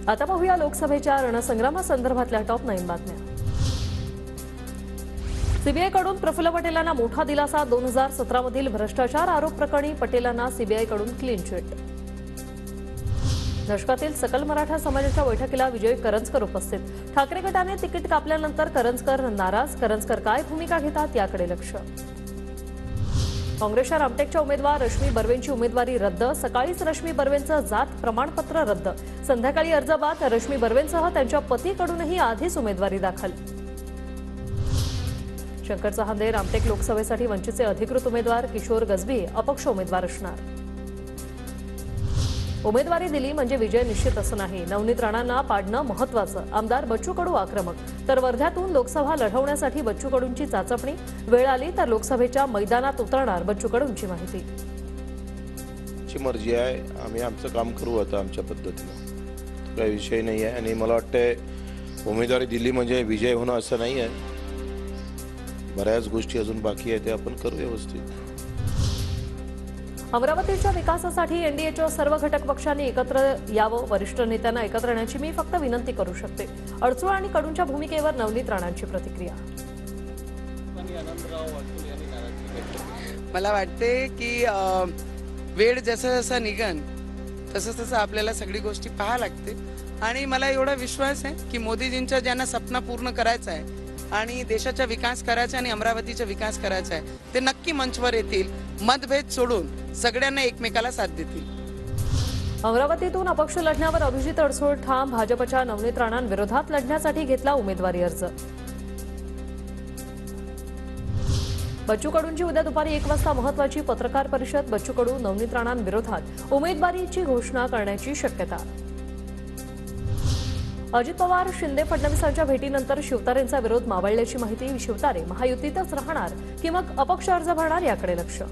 आता पाहूया लोकसभेच्या रणसंग्रामासंदर्भातल्या टॉप 9 बातम्या। सीबीआयकडून प्रफुल्ल पटेलांना मोठा दिलासा। 2017 मधील भ्रष्टाचार आरोप प्रकरणी पटेलांना सीबीआयकडून क्लीन चिट। झष्कातील सकल मराठा समाजाच्या बैठकीला विजय करंजकर उपस्थित। ठाकरे गटाने तिकीट कापल्यानंतर करंजकर नाराज। करंजकर काय भूमिका घेतात याकडे लक्ष। काँग्रेसच्या रामटेकच्या उमेदवार रश्मी बर्वेंची उमेदवारी रद्द। सकाळीच रश्मी बर्वेंचं जात प्रमाणपत्र रद्द। संध्याकाळी अर्ज बाद। रश्मी बर्वेंसह त्यांच्या पतीकडूनही आधीच उमेदवारी दाखल। शंकर चहांदे रामटेक लोकसभेसाठी वंचितचे अधिकृत उमेदवार। किशोर गजबी अपक्ष उमेदवार असणार। उमेदवारी दिली म्हणजे विजय निश्चित असं नाही। नवनीत राणांना पाडणं महत्त्वाचं। आमदार बच्चू कडू आक्रमक। तर वर्ध्यातून लोकसभा लढवण्यासाठी बच्चू कडूंची चाचपणी। वेळ आली तर लोकसभेच्या मैदानात उतरणार बच्चू कडूंची माहिती। ची मर्जी आहे, आम्ही आमचं काम करू आता आमच्या पद्धतीने, काही विषय नाही आहे। आणि मला वाटतं उमेदवारी दिली म्हणजे विजय होणं असं नाही आहे। बऱ्याच गोष्टी अजून बाकी आहेत, ते आपण करू व्यवस्थित। अमरावतीच्या विकासासाठी एनडीएच्या सर्व घटक पक्षांनी एकत्र यावं। वरिष्ठ नेत्यांना एकत्र येण्याची मी फक्त विनंती करू शकते। अडसूळ आणि कडूंच्या भूमिकेवर नवनीत राणांची प्रतिक्रिया। मला वाटते की वेळ जसं जसं निघन तसं तसं आपल्याला सगळी गोष्टी पाहायला लागते। आणि मला एवढा विश्वास आहे की मोदीजींच्या ज्यांना सपना पूर्ण करायचा आहे आणि देशाचा विकास करायचा आणि अमरावतीचा विकास करायचा आहे, ते नक्की मंचवर येतील। मतभेद सोडून सगळ्यांना एकमेकाला साथ देतील। अमरावतीतून अपक्ष लढण्यावर अभिजित अडसूळ ठाम। भाजपच्या नवनीत राणांविरोधात लढण्यासाठी घेतला उमेदवारी अर्ज। बच्चू कडूंची उद्या दुपारी 1 वाजता महत्त्वाची पत्रकार परिषद। बच्चू कडू नवनीत राणांविरोधात उमेदवारीची घोषणा करण्याची शक्यता। अजित पवार शिंदे फडणवीसांच्या भेटीनंतर शिवतारेंचा विरोध मावळल्याची माहिती। शिवतारे महायुतीतच राहणार की मग अपक्ष अर्ज भरणार याकडे लक्ष।